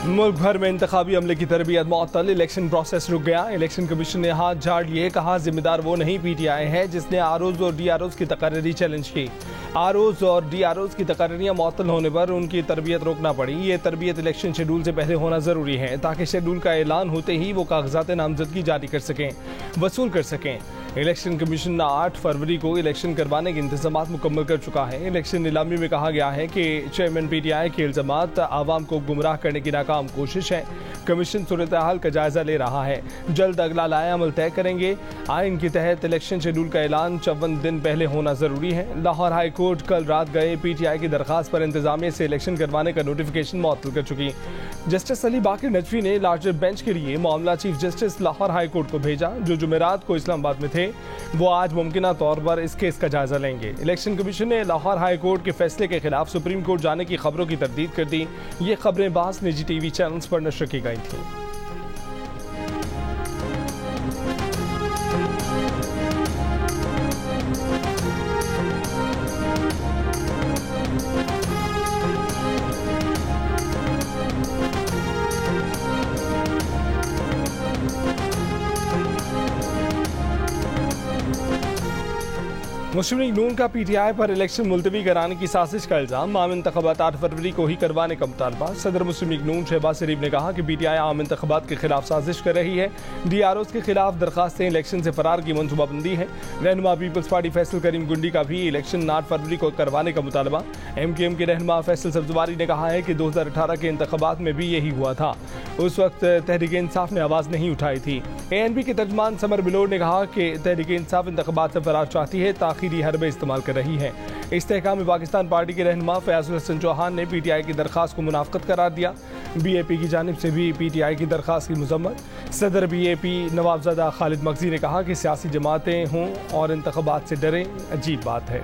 मुल्क भर में इंतखाबी अमले की तरबियत मुअत्तल, इलेक्शन प्रोसेस रुक गया। इलेक्शन कमीशन ने हाथ झाड़ लिए, कहा जिम्मेदार वो नहीं PTI है जिसने ROs और DROs की तकर्री चैलेंज की। ROs और DROs की तकर्रियाँ मुअत्तल होने पर उनकी तरबियत रोकना पड़ी। ये तरबियत इलेक्शन शेड्यूल से पहले होना जरूरी है ताकि शेड्यूल का ऐलान होते ही वो कागजात नामजदगी जारी कर सकें, वसूल कर सकें। इलेक्शन कमीशन 8 फरवरी को इलेक्शन करवाने के इंतजाम मुकम्मल कर चुका है। इलेक्शन नीलामी में कहा गया है कि चेयरमैन PTI के इल्जामात आवाम को गुमराह करने की नाकाम कोशिश है। कमीशन सूरत हाल का जायजा ले रहा है, जल्द अगला लाया अमल तय करेंगे। आइन के तहत इलेक्शन शेड्यूल का ऐलान 54 दिन पहले होना जरूरी है। लाहौर हाई कोर्ट कल रात गए PTI की दरखास्त पर इंतजामिया से इलेक्शन करवाने का नोटिफिकेशन मुअत्तल कर चुकी। जस्टिस अली बाकर नजफी ने लार्जर बेंच के लिए मामला chief justice Lahore high court को भेजा, जो जुमेरात को इस्लामाबाद में थे। वो आज मुमकिना तौर पर इस केस का जायजा लेंगे। इलेक्शन कमीशन ने लाहौर हाई कोर्ट के फैसले के खिलाफ सुप्रीम कोर्ट जाने की खबरों की तरदीद कर दी। ये खबरें बास निजी TV चैनल्स पर नशर की गई थी। मुस्लिम लीग नून का PTI पर इलेक्शन मुलतवी कराने की साजिश का इल्जाम। आम इंतखाबात 8 फरवरी को ही करवाने का मुतालबा। सदर मुस्लिम लीग नून शहबाज शरीफ ने कहा कि PTI आम इंतखाबात के खिलाफ साजिश कर रही है। DROs के खिलाफ दरखास्तें इलेक्शन से फरार की मनसूबाबंदी है। रहनुमा पीपल्स पार्टी फैसल करीम गुंडी का भी इलेक्शन 8 फरवरी को करवाने का मुतालबा। MKM के रहनुमा फैसल सब्जवारी ने कहा है कि 2018 के इंतखाबात में भी यही हुआ था, उस वक्त तहरीक इंसाफ ने आवाज़ नहीं उठाई थी। ANP के तर्जमान समर बिलोर ने कहा कि तहरीक इंसाफ इंतखाबात से फरार चाहती है, ताखीरी हरबे इस्तेमाल कर रही है। इस्तेहकाम पाकिस्तान पार्टी के रहनुमा फयाजुल हसन चौहान ने PTI की दरखास्त को मुनाफकत करार दिया। BAP की जानिब से भी PTI की दरखास्त की मजम्मत। सदर BAP नवाबजादा खालिद मगजी ने कहा कि सियासी जमातें हों और इंतखाबात से डरें, अजीब बात है।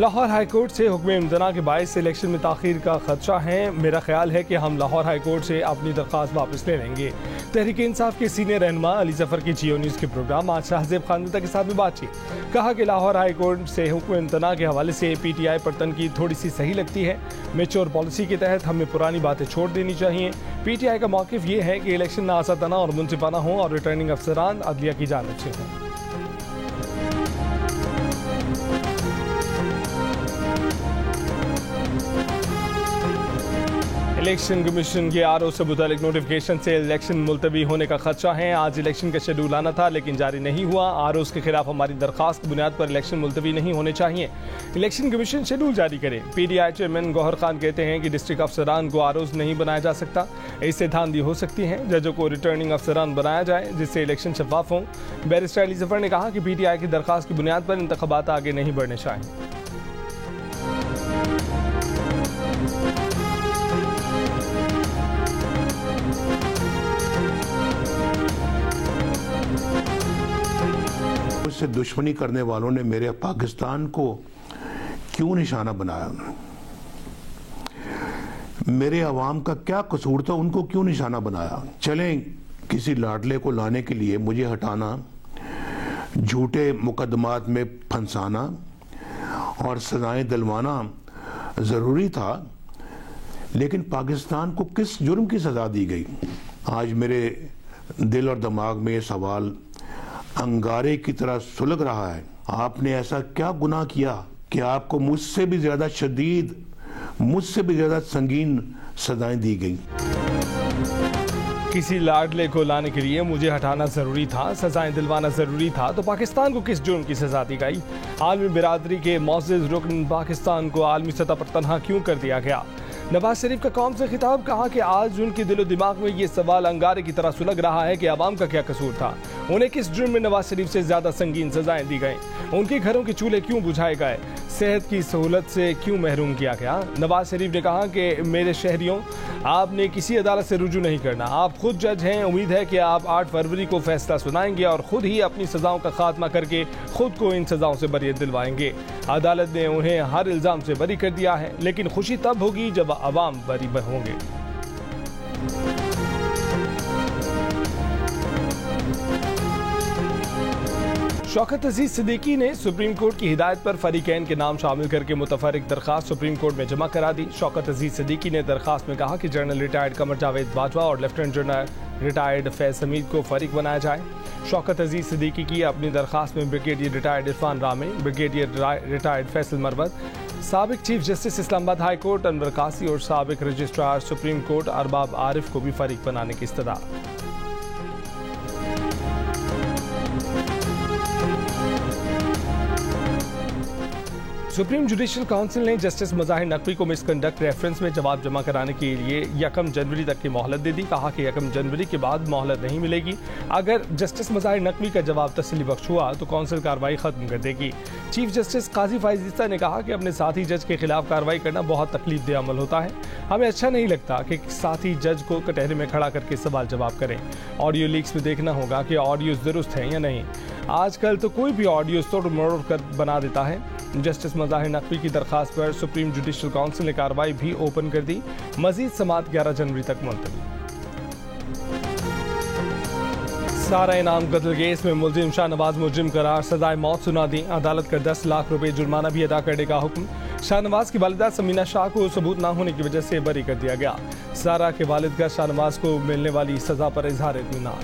लाहौर हाई कोर्ट से हुक्म इम्तना के बायस इलेक्शन में ताखीर का खदशा है। मेरा ख्याल है कि हम लाहौर हाई कोर्ट से अपनी दरख्वास्त वापस ले लेंगे। तहरीक इंसाफ के सीनियर रहनुमा अली जफर की जियो न्यूज़ के प्रोग्राम आज शाहजेब खानदाता के साथ में बातचीत। कहा कि लाहौर हाई कोर्ट से हुक्म इम्तना के हवाले से PTI पर तनकीद थोड़ी सी सही लगती है। मेच्योर पॉलिसी के तहत हमें पुरानी बातें छोड़ देनी चाहिए। PTI का मौक़िफ़ ये है कि इलेक्शन आसादाना और मुनसिफाना हो और रिटर्निंग अफसरान अदलिया की जानिब से हों। इलेक्शन कमीशन के RO से मुतालिक नोटिफिकेशन से इलेक्शन मुलतवी होने का खदशा है। आज इलेक्शन का शेड्यूल आना था लेकिन जारी नहीं हुआ। ROs के खिलाफ हमारी दरखास्त की बुनियाद पर इलेक्शन मुलतवी नहीं होने चाहिए। इलेक्शन कमीशन शेड्यूल जारी करे। PTI चेयरमैन गौहर खान कहते हैं कि डिस्ट्रिक्ट अफसरान को ROs नहीं बनाया जा सकता, इससे धांधली हो सकती है। जजों को रिटर्निंग अफसरान बनाया जाए जिससे इलेक्शन शफाफ हों। बैरिस्टर अली जफर ने कहा कि PTI की दरखास्त की बुनियाद पर इंतखाबात आगे नहीं बढ़ने चाहिए। से दुश्मनी करने वालों ने मेरे पाकिस्तान को क्यों निशाना बनाया? मेरे अवाम का क्या कसूर था, उनको क्यों निशाना बनाया? चलें, किसी लाडले को लाने के लिए मुझे हटाना, झूठे मुकदमात में फंसाना और सजाएं दिलवाना जरूरी था, लेकिन पाकिस्तान को किस जुर्म की सजा दी गई? आज मेरे दिल और दिमाग में ये सवाल अंगारे की तरह सुलग रहा है। आपने ऐसा क्या गुनाह किया कि आपको मुझसे भी ज्यादा शदीद, मुझसे भी ज्यादा संगीन सजाएं दी गई? किसी लाडले को लाने के लिए मुझे हटाना जरूरी था, सजाएं दिलवाना जरूरी था, तो पाकिस्तान को किस जुर्म की सजा दी गई? आलमी बिरादरी के मौजूद रुकन पाकिस्तान को आलमी सतह पर तनहा क्यों कर दिया गया? नवाज शरीफ का कौम से खिताब। कहा कि आज उनके दिलो दिमाग में ये सवाल अंगारे की तरह सुलग रहा है कि अवाम का क्या कसूर था। उन्हें किस जुर्म में नवाज शरीफ से ज्यादा संगीन सजाएं दी गई? उनके घरों के चूल्हे क्यों बुझाए गए? सेहत की सहूलत से क्यों महरूम किया गया? नवाज शरीफ ने कहा कि मेरे शहरियों, आपने किसी अदालत से रुजू नहीं करना, आप खुद जज हैं। उम्मीद है कि आप 8 फरवरी को फैसला सुनाएंगे और खुद ही अपनी सजाओं का खात्मा करके खुद को इन सजाओं से बरी दिलवाएंगे। अदालत ने उन्हें हर इल्जाम से बरी कर दिया है, लेकिन खुशी तब होगी जब अवाम बरी होंगे। शौकत अजीज सिद्दीकी ने सुप्रीम कोर्ट की हिदायत पर फरीकैन के नाम शामिल करके मुतफरिक दरखास्त सुप्रीम कोर्ट में जमा करा दी। शौकत अजीज सिद्दीकी ने दरखास्त में कहा कि जनरल रिटायर्ड कमर जावेद बाजवा और lieutenant general retired Faiz Hamid को फरीक बनाया जाए। शौकत अजीज सिद्दीकी की अपनी दरखास्त में ब्रिगेडियर रिटायर्ड इरफान रामे, ब्रिगेडियर रिटायर्ड फैसल मरवत, साबिक chief justice Islamabad high court Anwar कासी और साबिक registrar supreme court Arbab Arif को भी फरीक बनाने की इस्तदा। सुप्रीम जुडिशल काउंसिल ने जस्टिस मज़ाहिर नकवी को मिसकंडक्ट रेफरेंस में जवाब जमा कराने के लिए 1 जनवरी तक की मोहलत दे दी। कहा कि 1 जनवरी के बाद मोहलत नहीं मिलेगी। अगर जस्टिस मज़ाहिर नकवी का जवाब तसल्ली बख्श हुआ तो काउंसिल कार्रवाई खत्म कर देगी। चीफ जस्टिस काजी फाइज ईसा ने कहा कि अपने साथी जज के खिलाफ कार्रवाई करना बहुत तकलीफदेह अमल होता है। हमें अच्छा नहीं लगता कि साथी जज को कटहरे में खड़ा करके सवाल जवाब करें। ऑडियो लीक्स में देखना होगा कि ऑडियोज दुरुस्त हैं या नहीं। आजकल तो कोई भी ऑडियो तोड़ मरोड़ कर बना देता है। जस्टिस मज़ाहिर नकवी की दरखास्त पर सुप्रीम जुडिशल काउंसिल ने कार्रवाई भी ओपन कर दी। मजीद समाअत 11 जनवरी तक मुलतवी। सारा इनाम कत्ल केस में मुलजिम शाहनवाज मुजरिम करार, सजाए मौत सुना दी। अदालत का 10 लाख रुपए जुर्माना भी अदा करने का हुक्म। शाहनवाज की वालिदा समीना शाह को सबूत न होने की वजह से बरी कर दिया गया। सारा के वालिद का शाहनवाज को मिलने वाली सजा पर इजहार इत्मीनान।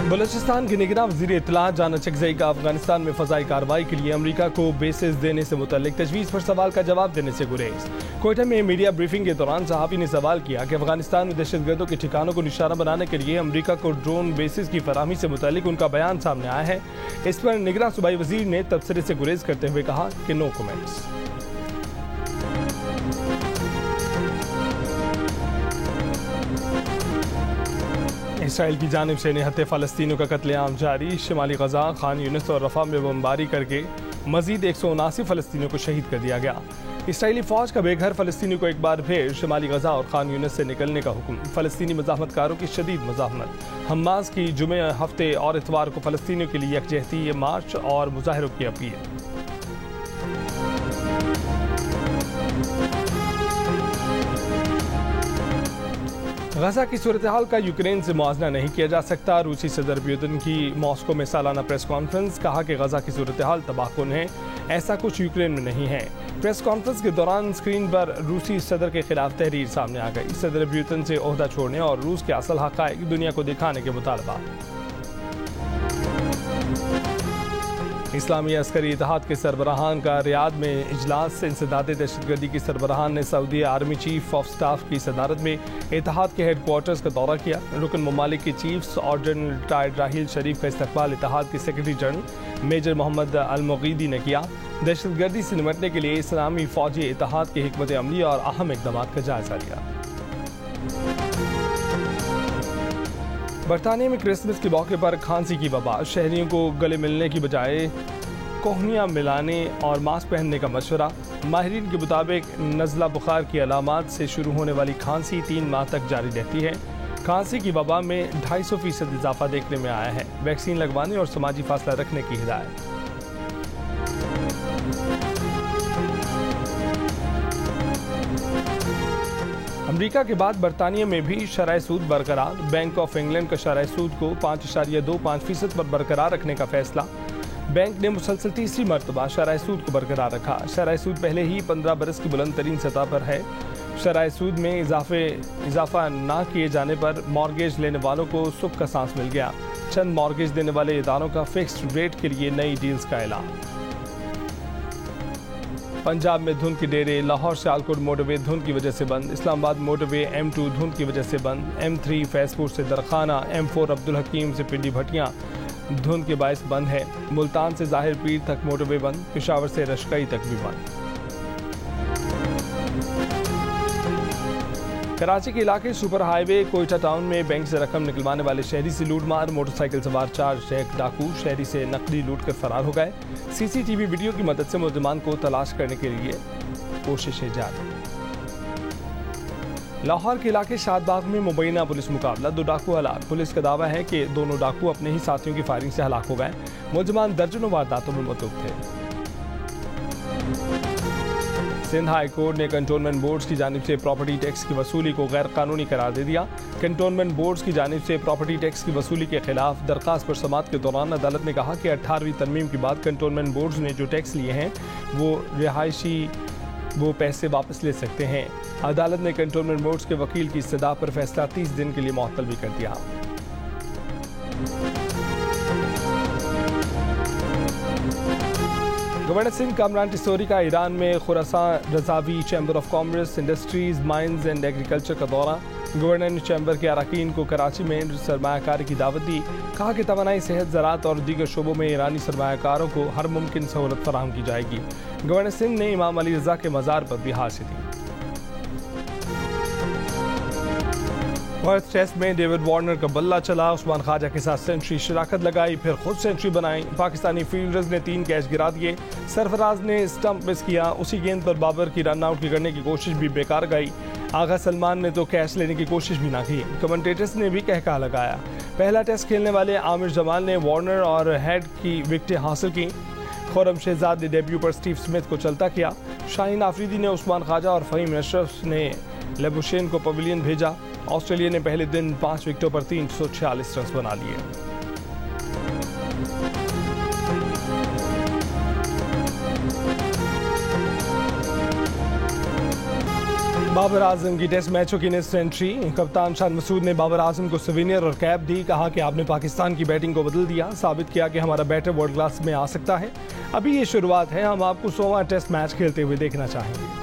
बलूचिस्तान के निगरां वज़ीर इत्तलात जाना चकज़ई का अफगानिस्तान में फ़ज़ाई कार्रवाई के लिए अमरीका को बेसिस देने से मुतल्लिक तजवीज़ पर सवाल का जवाब देने से गुरेज। कोयटा में मीडिया ब्रीफिंग के दौरान सहाफ़ी ने सवाल किया कि अफगानिस्तान में दहशतगर्दों के ठिकानों को निशाना बनाने के लिए अमरीका को ड्रोन बेसिस की फराहमी से मुतल्लिक उनका बयान सामने आया है। इस पर निगरां सूबाई वज़ीर ने तबसरे से गुरेज करते हुए कहा कि नो कमेंट्स। इसराइल की जानिब से निहत्ते फ़लस्तीनियों का कत्लेआम जारी। शिमाली गजा, खान यूनिस और रफा में बमबारी करके मजीद 179 फ़लस्तीनियों को शहीद कर दिया गया। इसराइली फ़ौज का बेघर फ़लस्तीनियों को एक बार फिर शिमाली गजा और खान यूनिस से निकलने का हुक्म। फ़लस्तीनी मज़ाहमतकारों की शदीद मज़ाहमत। हमास की जुमे, हफ्ते और इतवार को फ़लस्तीनियों के लिए यकजहती मार्च और मुजाहरों की अपील। गजा की सूरत हाल का यूक्रेन से मुआवजा नहीं किया जा सकता। रूसी सदर पुतिन की मॉस्को में सालाना प्रेस कॉन्फ्रेंस। कहा कि गजा की सूरत हाल तबाहकुन है, ऐसा कुछ यूक्रेन में नहीं है। प्रेस कॉन्फ्रेंस के दौरान स्क्रीन पर रूसी सदर के खिलाफ तहरीर सामने आ गई। सदर पुतिन से ओहदा छोड़ने और रूस के असल हक़ाइक़ दुनिया को दिखाने के मुतालबा। इस्लामी अस्करी इत्तेहाद के सरबराहान का रियाद में इजलास। इंसदाद दहशतगर्दी की सरबराहान ने Saudi army chief of staff की सदारत में इत्तेहाद के हेडक्वार्टर्स का दौरा किया। रुकन ममालिक के चीफ्स और जनरल रिटायर्ड राहिल शरीफ का इस्तकबाल इत्तेहाद के सेक्रेटरी जनरल मेजर मोहम्मद अल-मुगीदी ने किया। दहशतगर्दी से निपटने के लिए इस्लामी फौजी इत्तेहाद की हिकमत अमली और अहम इक़दाम का जायजा लिया। बरतानिया में क्रिसमस के मौके पर खांसी की वबा। शहरियों को गले मिलने की बजाय कोहनियाँ मिलाने और मास्क पहनने का मशवरा। माहिरीन के मुताबिक नज़ला बुखार की अलामात से शुरू होने वाली खांसी 3 माह तक जारी रहती है। खांसी की वबा में 250% इजाफा देखने में आया है। वैक्सीन लगवाने और समाजी फासला रखने की हिदायत। अमेरिका के बाद बरतानिया में भी शरह सूद बरकरार। बैंक ऑफ इंग्लैंड का शरह सूद को 5.25% पर बरकरार रखने का फैसला। बैंक ने मुसलसल तीसरी मरतबा शरह सूद को बरकरार रखा। शरह सूद पहले ही 15 बरस की बुलंद तरीन सतह पर है। शरह सूद में इजाफा न किए जाने पर मॉर्गेज लेने वालों को सुख का सांस मिल गया। चंद मॉर्गेज देने वाले इदारों का फिक्स्ड रेट के लिए नई डील्स का ऐलान। पंजाब में धुंध के डेरे। लाहौर सियालकोट मोटरवे धुंध की वजह से बंद। इस्लामाबाद मोटरवे M2 धुंध की वजह से बंद। M3 फैजपुर से दरखाना, M4 अब्दुल हकीम से पिंडी भटियां धुंध के बायस बंद है। मुल्तान से जाहिर पीर तक मोटरवे बंद। पेशावर से रशकई तक भी बंद। कराची के इलाके सुपर हाईवे कोयटा टाउन में बैंक से रकम निकलवाने वाले शहरी से लूटमार। मोटरसाइकिल सवार 4 चेक डाकू शहरी से नकदी लूट कर फरार हो गए। सीसीटीवी वीडियो की मदद से मुलजिमान को तलाश करने के लिए कोशिशें जारी। लाहौर के इलाके शादबाग में मुबैना पुलिस मुकाबला, 2 डाकू हलाक। पुलिस का दावा है कि दोनों डाकू अपने ही साथियों की फायरिंग से हलाक हो गए। मुलजिमान दर्जनों वारदातों में मुतलुक थे। सिंध हाई कोर्ट ने कंटोनमेंट बोर्ड्स की जानिब से प्रॉपर्टी टैक्स की वसूली को गैर कानूनी करार दे दिया। कंटोनमेंट बोर्ड्स की जानिब से प्रॉपर्टी टैक्स की वसूली के खिलाफ दरखास्त पर समाअत के दौरान अदालत ने कहा कि 18वीं तरमीम के बाद कंटोनमेंट बोर्ड्स ने जो टैक्स लिए हैं वो पैसे वापस ले सकते हैं। अदालत ने कंटोनमेंट बोर्ड्स के वकील की इस्तदा पर फैसला 30 दिन के लिए मुअत्तल भी कर दिया। गवर्नर सिंह कामरान टिसोरी का ईरान में Khorasan Razavi chamber of commerce, industries, mines and agriculture का दौरा। गवर्नर ने चैम्बर के अरकान को कराची में सरमायाकारी की दावत दी। कहा कि तवानाई, सेहत, ज़राअत और दीगर शोबों में ईरानी सरमायाकारों को हर मुमकिन सहूलत फराहम की जाएगी। गवर्नर सिंह ने इमाम अली रजा के मज़ार पर भी हाजिरी दी। फर्स्ट टेस्ट में डेविड वार्नर का बल्ला चला। उस्मान ख्वाजा के साथ सेंचुरी शिराकत लगाई, फिर खुद सेंचुरी बनाई। पाकिस्तानी फील्डर्स ने 3 कैच गिरा दिए। सरफराज ने स्टंप मिस किया। उसी गेंद पर बाबर की रन आउट करने की कोशिश भी बेकार गई। आगा सलमान ने तो कैच लेने की कोशिश भी ना की। कमेंटेटर्स ने भी कहका लगाया। पहला टेस्ट खेलने वाले आमिर जमाल ने वार्नर और हेड की विकेटें हासिल की। खुर्रम शहजाद ने डेब्यू पर स्टीव स्मिथ को चलता किया। शाहीन आफरीदी ने उस्मान ख्वाजा और फ़हीम अशरफ ने लेबुशेन को पवेलियन भेजा। ऑस्ट्रेलिया ने पहले दिन 5 विकेटों पर 346 रन बना लिए। बाबर आजम की टेस्ट मैचों की सेंचुरी। कप्तान शान मसूद ने बाबर आजम को सवीनियर और कैप दी। कहा कि आपने पाकिस्तान की बैटिंग को बदल दिया, साबित किया कि हमारा बैटर वर्ल्ड क्लास में आ सकता है। अभी ये शुरुआत है, हम आपको 100वां टेस्ट मैच खेलते हुए देखना चाहेंगे।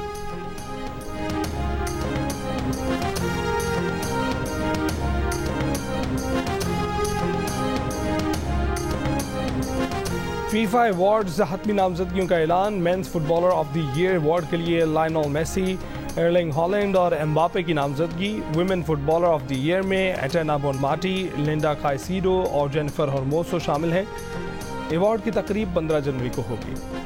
फीफा अवार्ड्स हतमी नामजदगियों का ऐलान। Men's footballer of the year award के लिए लायनल मेसी, एर्लिंग हॉलैंड और एम्बापे की नामजदगी। Women footballer of the year में एटेना बोनमाटी, लिंडा काइसिडो और जेनिफर हर्मोसो शामिल हैं। अवार्ड की तकरीब 15 जनवरी को होगी।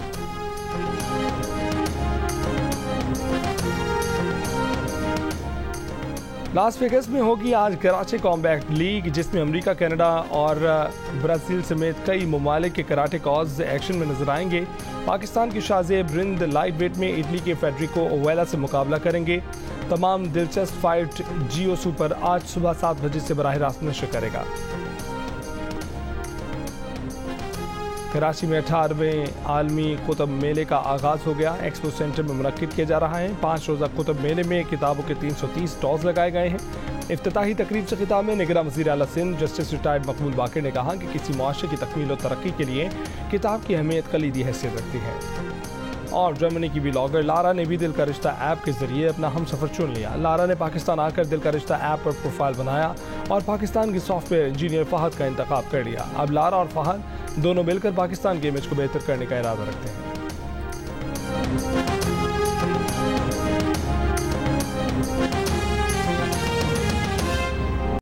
लास वेगास में होगी आज कराटे कॉम्बैट लीग, जिसमें अमेरिका, कनाडा और ब्राज़ील समेत कई ममालिक के कराटे कॉज एक्शन में नजर आएंगे। पाकिस्तान की शाज़ेब रिंद लाइट वेट में इटली के फेडरिको ओवेला से मुकाबला करेंगे। तमाम दिलचस्प फाइट जियो सुपर आज सुबह 7 बजे से बराह रास्त नशर करेगा। कराची में 18वें आलमी कुतुब मेले का आगाज हो गया। एक्सपो सेंटर में मुनक्किद किया जा रहा है। 5 रोज़ा कुतुब मेले में किताबों के 330 स्टॉल्स लगाए गए हैं। इफ्तिताही तकरीब से खिताब में निगरान वज़ीर आला सिंध जस्टिस रिटायर्ड मकबूल बाक़िर ने कहा कि किसी मुआशरे की तकमील और तरक्की के लिए किताब की अहमियत कलीदी हैसियत रखती है। और जर्मनी की व्लॉगर लारा ने भी दिल का रिश्ता ऐप के जरिए अपना हम सफ़र चुन लिया। लारा ने पाकिस्तान आकर दिल का रिश्ता ऐप पर प्रोफाइल बनाया और पाकिस्तान के सॉफ्टवेयर इंजीनियर फहद का इंतखाब कर लिया। अब लारा और फहद दोनों मिलकर पाकिस्तान के इमेज को बेहतर करने का इरादा रखते हैं।